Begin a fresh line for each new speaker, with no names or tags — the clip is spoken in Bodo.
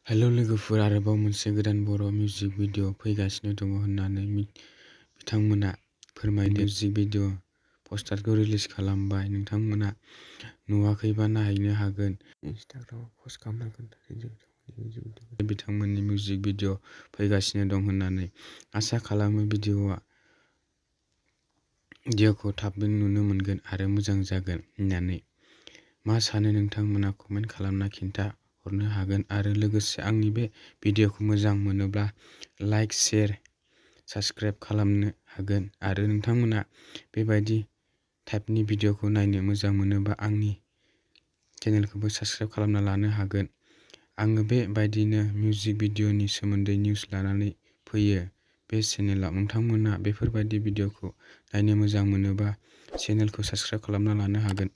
हेल' लोगोफोर, आरोबाव मोनसे गोदान बर' मिउजिक भिडिअ फैगासिनो दङ होननानै बिथांमोना फोरमायदों। मिउजिक भिडिअ पस्टारखौ रिलिज खालामबाय। नोंथांमोना नुवाखैबा नायहैनो हागोन। इनस्टाग्रामाव पस्ट खालामनांगोन। बिथांमोननि मिउजिक भिडिअ फैगासिनो दं होननानै आसा खालामो। भिडिअखौ थाबैनो नुनो मोनगोन आरो मोजां जागोन होननानै। मा सानो नोंथांमोना कमेन्ट खालामना खिन्था हरनो हागोन। आरो लोगोसे आंनि बे भिडिअखौ मोजां मोनोब्ला लाइक, शेयार, साबस्क्राइब खालामनो हागोन। आरो नोंथांमोना बेबायदि टाइपनि भिडिअखौ नायनो मोजां मोनोबा आंनि चेनेलखौबो साबस्क्राइब खालामना लानो हागोन। आङो बेबायदिनो मिउजिक भिडिअनि सोमोन्दै निउस लानानै फैयो बे चेनेलाव। नोंथांमोना बेफोरबायदि भिडिअखौ नायनो मोजां मोनोबा चेनेलखौ साबस्क्राइब खालामना लानो हागोन।